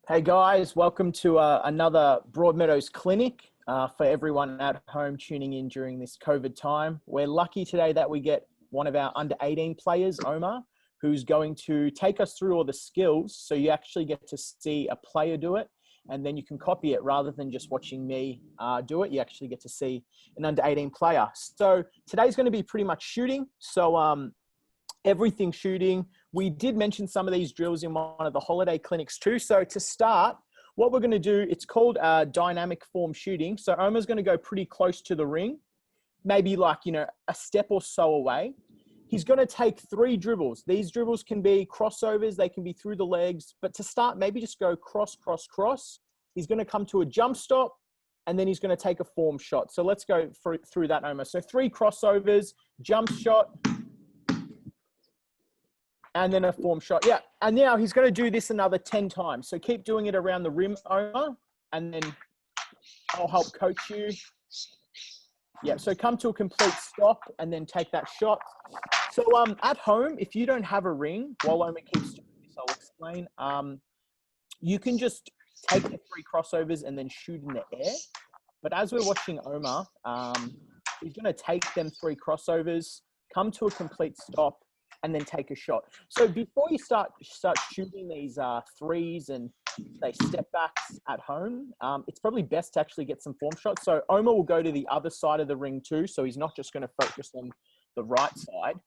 Hey guys, welcome to another Broadmeadows clinic for everyone at home tuning in during this COVID time. We're lucky today that we get one of our under 18 players, Omar, who's going to take us through all the skills. So you actually get to see a player do it and then you can copy it rather than just watching me do it. You actually get to see an under 18 player. So today's going to be pretty much shooting. So everything shooting. We did mention some of these drills in one of the holiday clinics too. So to start, what we're going to do, it's called dynamic form shooting. So Omar's going to go pretty close to the ring, maybe like, a step or so away. He's going to take 3 dribbles. These dribbles can be crossovers. They can be through the legs. But to start, maybe just go cross, cross, cross. He's going to come to a jump stop, and then he's going to take a form shot. So let's go through that, Omar. So 3 crossovers, jump shot, and then a form shot. Yeah. And now he's going to do this another 10 times. So keep doing it around the rim, Omar, and then I'll help coach you. Yeah. So come to a complete stop and then take that shot. So at home, if you don't have a ring, while Omar keeps doing this, I'll explain. You can just take the 3 crossovers and then shoot in the air. But as we're watching Omar, he's going to take them 3 crossovers, come to a complete stop, and then take a shot. So before you start shooting these threes and say step backs at home, it's probably best to actually get some form shots. So Omar will go to the other side of the ring too. So he's not just going to focus on the right side.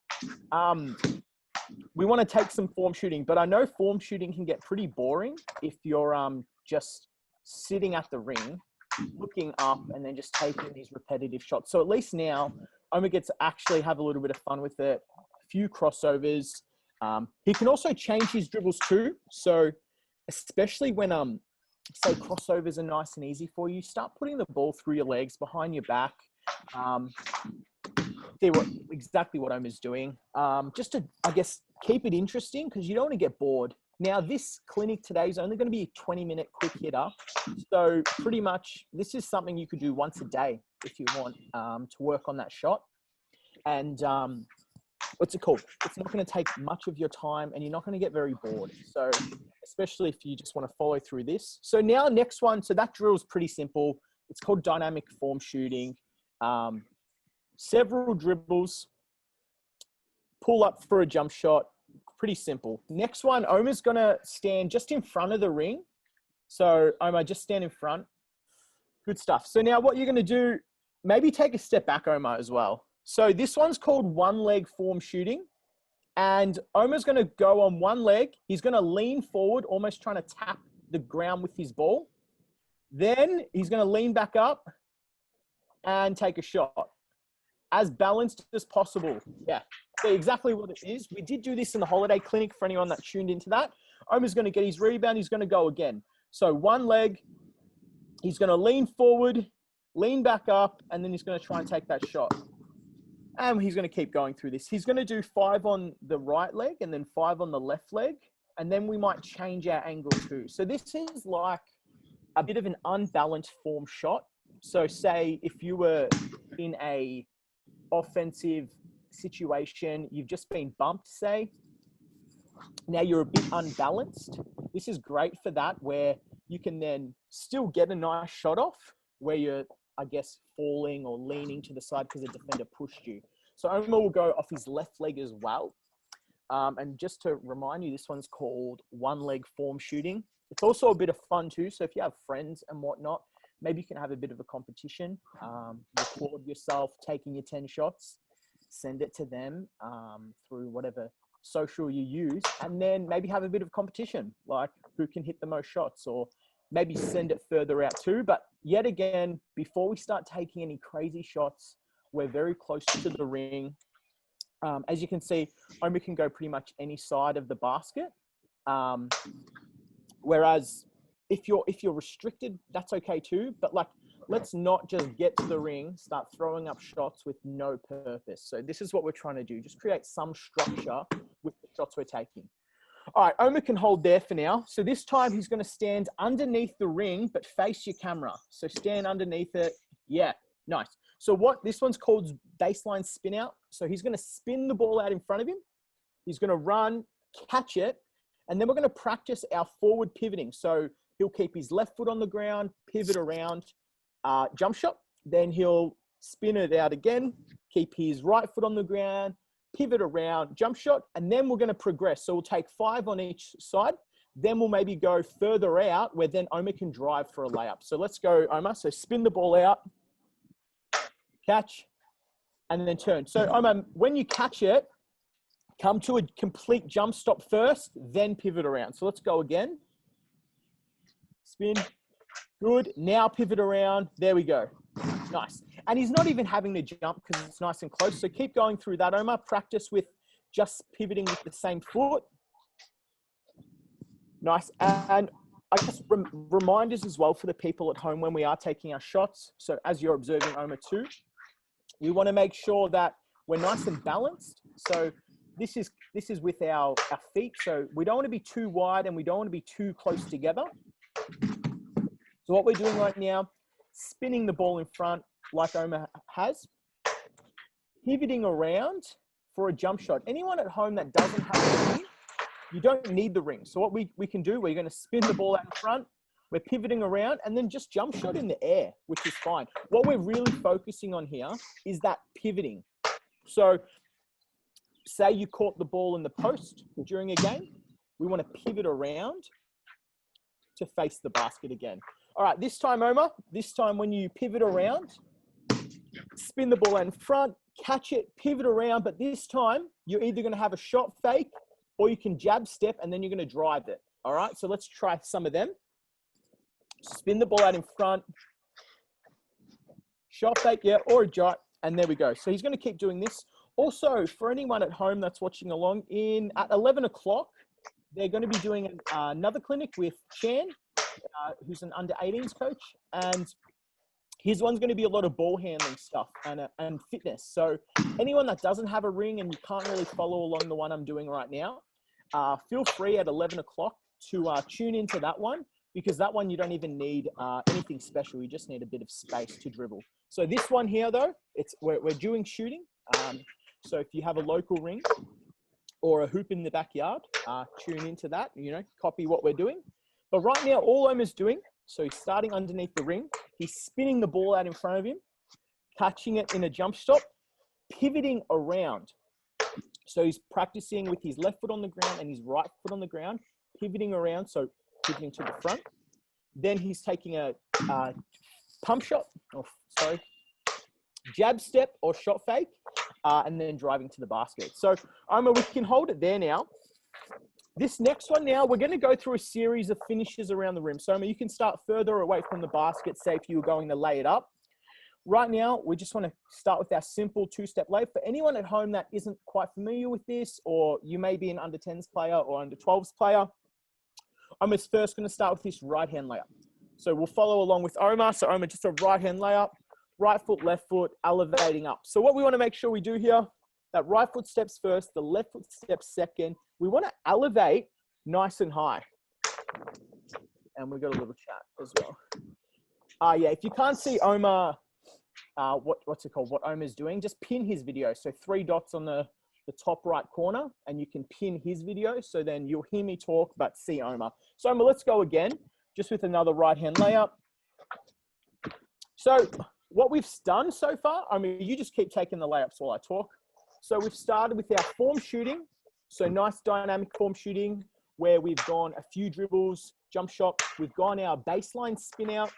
We want to take some form shooting, but I know form shooting can get pretty boring if you're just sitting at the ring, looking up and then just taking these repetitive shots. So at least now Omar gets to actually have a little bit of fun with it. Few crossovers. He can also change his dribbles too. So especially when say crossovers are nice and easy for you, start putting the ball through your legs, behind your back. See exactly what Omar's doing. Just to, I guess, keep it interesting because you don't want to get bored. Now this clinic today is only going to be a 20-minute quick hitter. So pretty much this is something you could do once a day if you want to work on that shot. And what's it called? It's not going to take much of your time and you're not going to get very bored. So especially if you just want to follow through this. So now next one. So that drill is pretty simple. It's called dynamic form shooting. Several dribbles, pull up for a jump shot. Pretty simple. Next one, Omar's going to stand just in front of the ring. So Omar, just stand in front. Good stuff. So now what you're going to do, maybe take a step back, Omar, as well. So this one's called one leg form shooting. And Omar's going to go on one leg. He's going to lean forward, almost trying to tap the ground with his ball. Then he's going to lean back up and take a shot. As balanced as possible. Yeah, so exactly what it is. We did do this in the holiday clinic for anyone that tuned into that. Omar's going to get his rebound. He's going to go again. So one leg, he's going to lean forward, lean back up, and then he's going to try and take that shot. And he's going to keep going through this. He's going to do 5 on the right leg and then 5 on the left leg. And then we might change our angle too. So this is like a bit of an unbalanced form shot. So say if you were in a offensive situation, you've just been bumped, say, now you're a bit unbalanced. This is great for that, where you can then still get a nice shot off where you're, I guess, falling or leaning to the side because the defender pushed you. So Omar will go off his left leg as well. And just to remind you, this one's called one leg form shooting. It's also a bit of fun too. So if you have friends and whatnot, maybe you can have a bit of a competition, record yourself taking your 10 shots, send it to them through whatever social you use, and then maybe have a bit of competition, like who can hit the most shots, or maybe send it further out too. But yet again, before we start taking any crazy shots, we're very close to the ring. As you can see, Omar can go pretty much any side of the basket. Whereas if you're restricted, that's okay too. But like, let's not just get to the ring, start throwing up shots with no purpose. So this is what we're trying to do. Just create some structure with the shots we're taking. All right, Omar can hold there for now. So this time he's going to stand underneath the ring, but face your camera. So stand underneath it. Yeah, nice. So this one's called baseline spin out. So he's going to spin the ball out in front of him. He's going to run, catch it, and then we're going to practice our forward pivoting. So he'll keep his left foot on the ground, pivot around, jump shot. Then he'll spin it out again, keep his right foot on the ground, pivot around, jump shot, and then we're going to progress. So we'll take 5 on each side. Then we'll maybe go further out where then Omar can drive for a layup. So let's go, Omar. So spin the ball out, catch, and then turn. So Omar, when you catch it, come to a complete jump stop first, then pivot around. So let's go again. Spin. Good. Now pivot around. There we go. Nice. And he's not even having to jump because it's nice and close. So keep going through that, Omar. Practice with just pivoting with the same foot. Nice. And I guess reminders as well for the people at home when we are taking our shots. So as you're observing Omar too, we want to make sure that we're nice and balanced. So this is with our feet. So we don't want to be too wide and we don't want to be too close together. So what we're doing right now, spinning the ball in front like Omar has, pivoting around for a jump shot. Anyone at home that doesn't have a ring, you don't need the ring. So what we can do, we're going to spin the ball out in front, we're pivoting around, and then just jump shot in the air, which is fine. What we're really focusing on here is that pivoting. So say you caught the ball in the post during a game, we want to pivot around to face the basket again. All right, this time, Omar, this time when you pivot around, spin the ball out in front, catch it, pivot around, but this time you're either going to have a shot fake or you can jab step and then you're going to drive it. All right, so let's try some of them. Spin the ball out in front, shot fake, yeah, or a jab, and there we go. So he's going to keep doing this. Also, for anyone at home that's watching along, at 11 o'clock, they're going to be doing another clinic with Chan, who's an under-18s coach, and his one's going to be a lot of ball handling stuff and fitness. So anyone that doesn't have a ring and you can't really follow along the one I'm doing right now, feel free at 11 o'clock to tune into that one, because that one you don't even need anything special. You just need a bit of space to dribble. So this one here, though, we're doing shooting. So if you have a local ring or a hoop in the backyard, tune into that, copy what we're doing. But right now, all Omar's doing, so he's starting underneath the ring. He's spinning the ball out in front of him, catching it in a jump stop, pivoting around. So he's practicing with his left foot on the ground and his right foot on the ground, pivoting around, so pivoting to the front. Then he's taking a pump shot, jab step or shot fake, and then driving to the basket. So Omar, we can hold it there now. This next one now, we're going to go through a series of finishes around the rim. So Omar, you can start further away from the basket, say if you were going to lay it up. Right now, we just want to start with our simple two-step layup. For anyone at home that isn't quite familiar with this, or you may be an under-10s player or under-12s player, Omar's first going to start with this right-hand layup. So we'll follow along with Omar. So Omar, just a right-hand layup, right foot, left foot, elevating up. So what we want to make sure we do here, that right foot steps first, the left foot steps second. We want to elevate nice and high. And we've got a little chat as well. Yeah, if you can't see Omar, what's it called? What Omar's doing, just pin his video. So 3 dots on the top right corner, and you can pin his video. So then you'll hear me talk, but see Omar. So Omar, let's go again, just with another right-hand layup. So what we've done so far, I mean, you just keep taking the layups while I talk. So we've started with our form shooting. So nice dynamic form shooting where we've gone a few dribbles, jump shot. We've gone our baseline spin out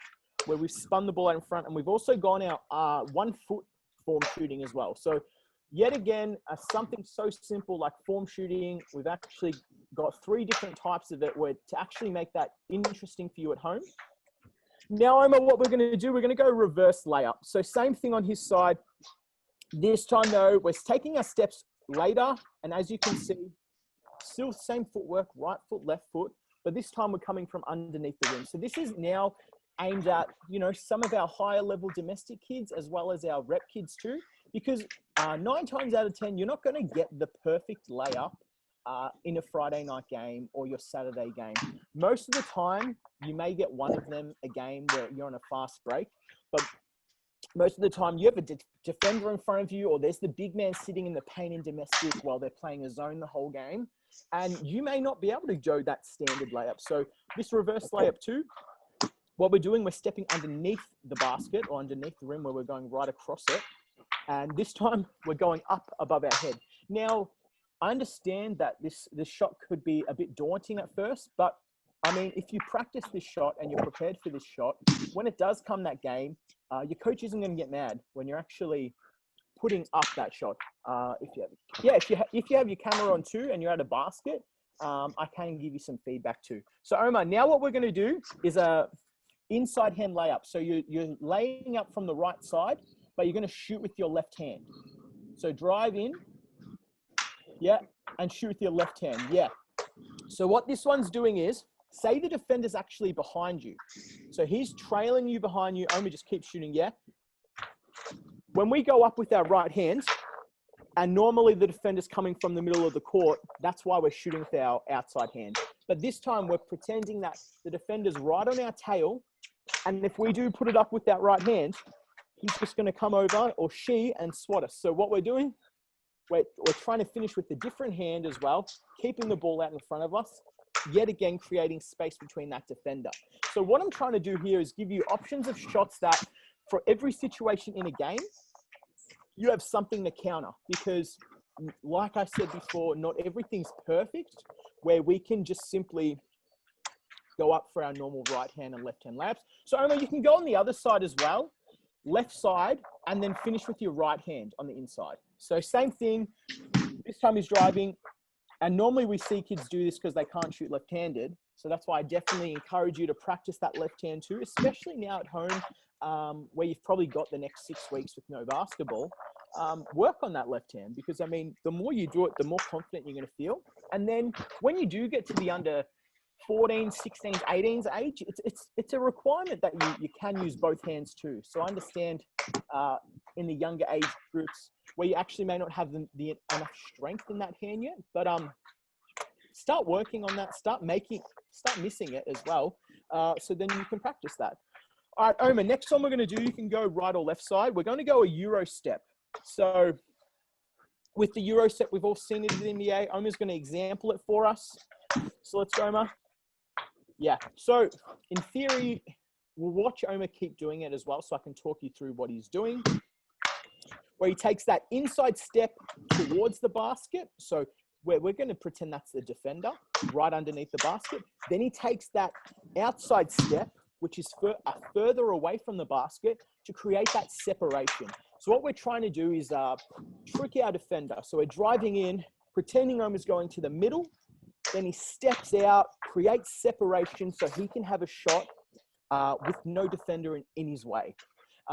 where we've spun the ball out in front. And we've also gone our 1 foot form shooting as well. So yet again, something so simple like form shooting, we've actually got 3 different types of it where to actually make that interesting for you at home. Now, Omar, what we're going to do, we're going to go reverse layup. So same thing on his side. This time, though, we're taking our steps later. And as you can see, still same footwork, right foot, left foot. But this time, we're coming from underneath the rim. So this is now aimed at, some of our higher level domestic kids as well as our rep kids too. Because 9 times out of 10, you're not going to get the perfect layup in a Friday night game or your Saturday game. Most of the time, you may get one of them a game where you're on a fast break. But most of the time you have a defender in front of you, or there's the big man sitting in the paint in domestic while they're playing a zone the whole game. And you may not be able to go that standard layup. So this reverse layup too, what we're doing, we're stepping underneath the basket or underneath the rim where we're going right across it. And this time we're going up above our head. Now, I understand that this shot could be a bit daunting at first, but I mean, if you practice this shot and you're prepared for this shot, when it does come that game, your coach isn't going to get mad when you're actually putting up that shot. If you have your camera on too and you're at a basket, I can give you some feedback too. So Omar, now what we're going to do is a inside hand layup. So you're laying up from the right side, but you're going to shoot with your left hand. So drive in, yeah, and shoot with your left hand, yeah. So what this one's doing is, say the defender's actually behind you. So he's trailing you behind you. Omar, just keep shooting, yeah? When we go up with our right hands, and normally the defender's coming from the middle of the court, that's why we're shooting with our outside hand. But this time we're pretending that the defender's right on our tail, and if we do put it up with that right hand, he's just going to come over, or she, and swat us. So what we're doing, we're trying to finish with a different hand as well, keeping the ball out in front of us, yet again creating space between that defender. So what I'm trying to do here is give you options of shots that for every situation in a game, you have something to counter, because like I said before, not everything's perfect where we can just simply go up for our normal right hand and left hand layups. So Omar, you can go on the other side as well, left side, and then finish with your right hand on the inside. So same thing, this time he's driving, and normally we see kids do this because they can't shoot left-handed. So that's why I definitely encourage you to practice that left hand too, especially now at home, where you've probably got the next 6 weeks with no basketball. Work on that left hand, because I mean, the more you do it, the more confident you're going to feel. And then when you do get to the under 14s, 16s, 18s age, it's a requirement that you can use both hands too. So I understand in the younger age groups where you actually may not have the enough strength in that hand yet, but start working on that, start missing it as well, so then you can practice that. All right, Omar, next one we're going to do, you can go right or left side. We're going to go a Euro step. So with the Euro step, we've all seen it in the NBA. Omar's going to example it for us. So let's go, Omar. Yeah, so in theory, we'll watch Omar keep doing it as well, so I can talk you through what he's doing. Where he takes that inside step towards the basket. So we're going to pretend that's the defender right underneath the basket. Then he takes that outside step, which is further away from the basket, to create that separation. So what we're trying to do is trick our defender. So we're driving in, pretending Omar's going to the middle. Then he steps out, creates separation so he can have a shot with no defender in his way.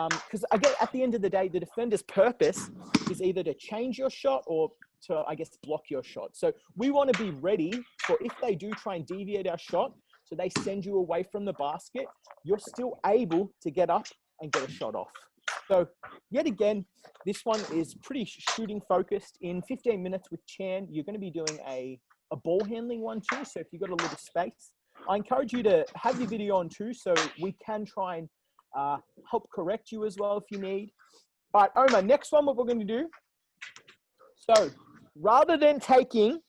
Because again, at the end of the day, the defender's purpose is either to change your shot or to, I guess, block your shot. So we want to be ready for if they do try and deviate our shot, so they send you away from the basket, you're still able to get up and get a shot off. So yet again, this one is pretty shooting focused. In 15 minutes with Chan, you're going to be doing a ball handling one too. So if you've got a little space, I encourage you to have your video on too, so we can try and help correct you as well if you need. All right, Omar, next one, what we're going to do. So rather than taking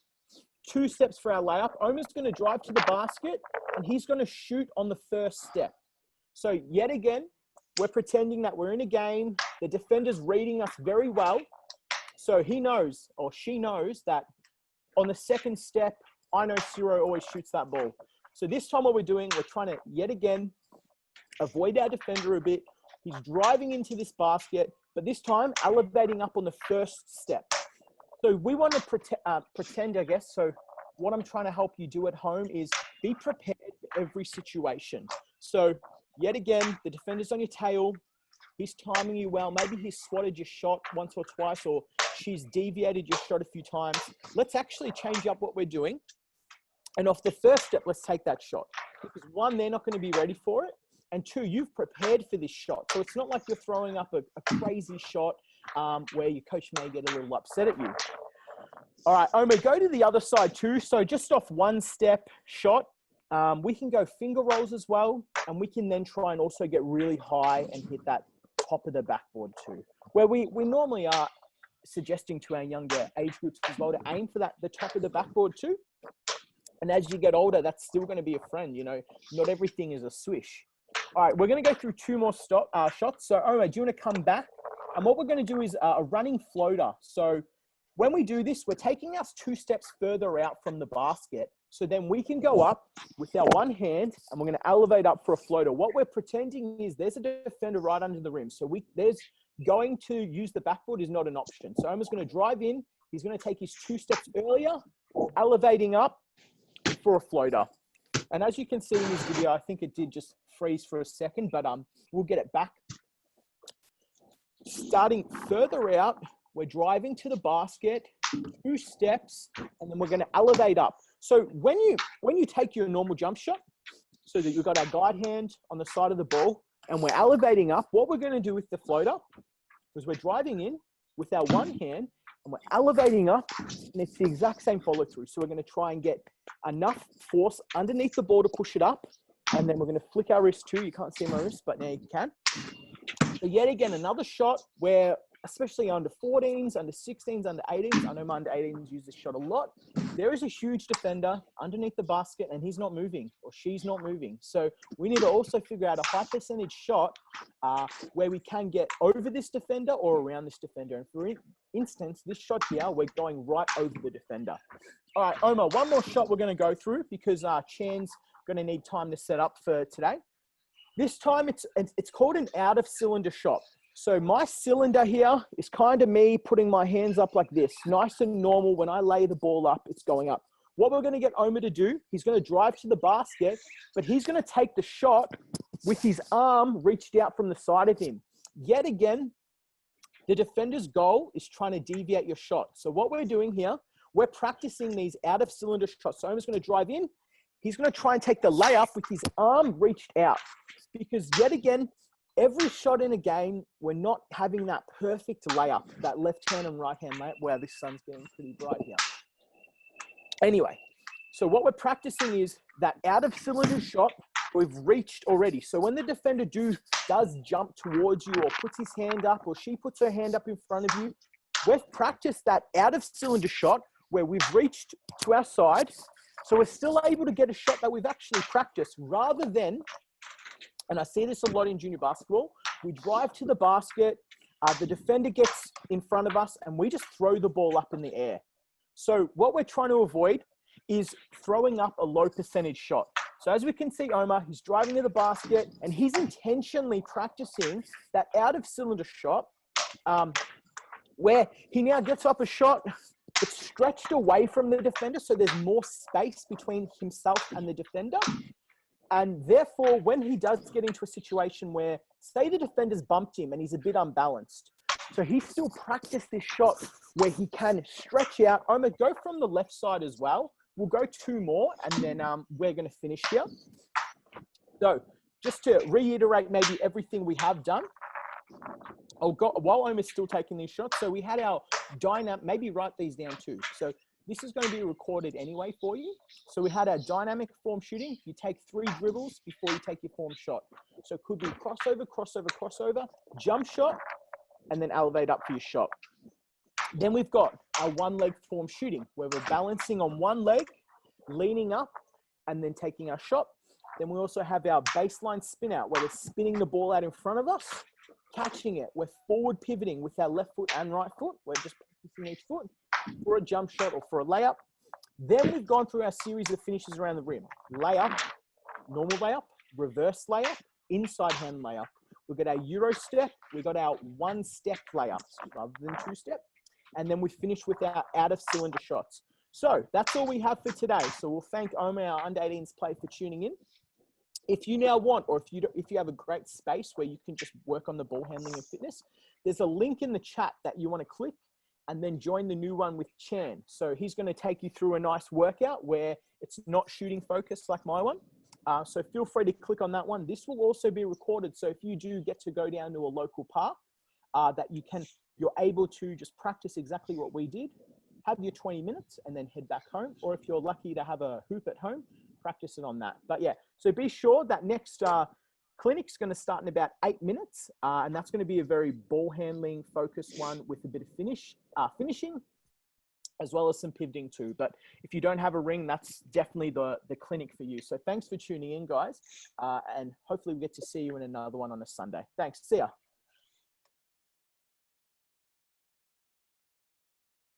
2 steps for our layup, Omar's going to drive to the basket and he's going to shoot on the first step. So yet again, we're pretending that we're in a game. The defender's reading us very well. So he knows, or she knows, that on the second step, I know Ciro always shoots that ball. So this time what we're doing, we're trying to, yet again, avoid our defender a bit. He's driving into this basket, but this time elevating up on the first step. So we want to pretend, I guess. So what I'm trying to help you do at home is be prepared for every situation. So yet again, the defender's on your tail. He's timing you well. Maybe he's swatted your shot once or twice, or she's deviated your shot a few times. Let's actually change up what we're doing. And off the first step, let's take that shot. Because 1, they're not going to be ready for it. And 2, you've prepared for this shot. So it's not like you're throwing up a crazy shot where your coach may get a little upset at you. All right, Omar, go to the other side too. So just off 1 step shot, we can go finger rolls as well. And we can then try and also get really high and hit that top of the backboard too, where we normally are suggesting to our younger age groups as well to aim for the top of the backboard too. And as you get older, that's still going to be a friend. You know, not everything is a swish. All right, we're going to go through 2 more shots. So, Omar, do you want to come back? And what we're going to do is a running floater. So when we do this, we're taking us 2 steps further out from the basket. So then we can go up with our one hand and we're going to elevate up for a floater. What we're pretending is there's a defender right under the rim. So there's going to use the backboard is not an option. So Omar's going to drive in. He's going to take his 2 steps earlier, elevating up for a floater. And as you can see in this video, I think it did just freeze for a second, but we'll get it back. Starting further out, we're driving to the basket, 2 steps, and then we're going to elevate up. So when you take your normal jump shot, so that you've got our guide hand on the side of the ball, and we're elevating up, what we're going to do with the floater is we're driving in with our one hand, and we're elevating up, and it's the exact same follow through. So we're going to try and get enough force underneath the ball to push it up, and then we're going to flick our wrist too. You can't see my wrist, but now you can. So yet again, another shot where, especially under 14s, under 16s, under 18s, I know my under 18s use this shot a lot. There is a huge defender underneath the basket and he's not moving or she's not moving. So we need to also figure out a high percentage shot where we can get over this defender or around this defender. And for instance, this shot here, we're going right over the defender. All right, Omar, one more shot we're going to go through because Chan's going to need time to set up for today. This time it's called an out of cylinder shot. So my cylinder here is kind of me putting my hands up like this, nice and normal. When I lay the ball up, it's going up. What we're going to get Omar to do, he's going to drive to the basket, but he's going to take the shot with his arm reached out from the side of him. Yet again, the defender's goal is trying to deviate your shot. So what we're doing here, we're practicing these out of cylinder shots. So Omar's going to drive in. He's going to try and take the layup with his arm reached out. Because yet again, every shot in a game, we're not having that perfect layup, that left hand and right hand layup. Wow, this sun's getting pretty bright here. Anyway, so what we're practicing is that out of cylinder shot we've reached already. So when the defender does jump towards you or puts his hand up or she puts her hand up in front of you, we've practiced that out of cylinder shot where we've reached to our side. So we're still able to get a shot that we've actually practiced rather than, and I see this a lot in junior basketball, we drive to the basket, the defender gets in front of us, and we just throw the ball up in the air. So what we're trying to avoid is throwing up a low percentage shot. So as we can see, Omar, he's driving to the basket, and he's intentionally practicing that out of cylinder shot where he now gets up a shot, it's stretched away from the defender, so there's more space between himself and the defender. And therefore, when he does get into a situation where, say the defender's bumped him and he's a bit unbalanced, so he still practiced this shot where he can stretch out. Omar, go from the left side as well. We'll go 2 more and then we're going to finish here. So just to reiterate maybe everything we have done, while Omar's still taking these shots, so we had our dynamic, maybe write these down too. So this is going to be recorded anyway for you. So we had our dynamic form shooting. You take 3 dribbles before you take your form shot. So it could be crossover, crossover, crossover, jump shot, and then elevate up for your shot. Then we've got our 1-leg form shooting where we're balancing on 1 leg, leaning up, and then taking our shot. Then we also have our baseline spin out where we're spinning the ball out in front of us, catching it. We're forward pivoting with our left foot and right foot. We're just practicing each foot for a jump shot or for a layup. Then we've gone through our series of finishes around the rim. Layup, normal layup, reverse layup, inside hand layup. We've got our Euro step. We've got our 1-step layups rather than 2-step. And then we finish with our out of cylinder shots. So that's all we have for today. So we'll thank Omar, our under 18s player, for tuning in. If you now want, or if you have a great space where you can just work on the ball handling and fitness, there's a link in the chat that you want to click and then join the new one with Chan. So he's going to take you through a nice workout where it's not shooting focused like my one. So feel free to click on that one. This will also be recorded. So if you do get to go down to a local park, you're able to just practice exactly what we did, have your 20 minutes and then head back home. Or if you're lucky to have a hoop at home, practice it on that. But yeah, so be sure that next Clinic's going to start in about 8 minutes, and that's going to be a very ball handling focused one with a bit of finishing, as well as some pivoting too. But if you don't have a ring, that's definitely the clinic for you. So thanks for tuning in, guys. And hopefully we get to see you in another one on a Sunday. Thanks. See ya.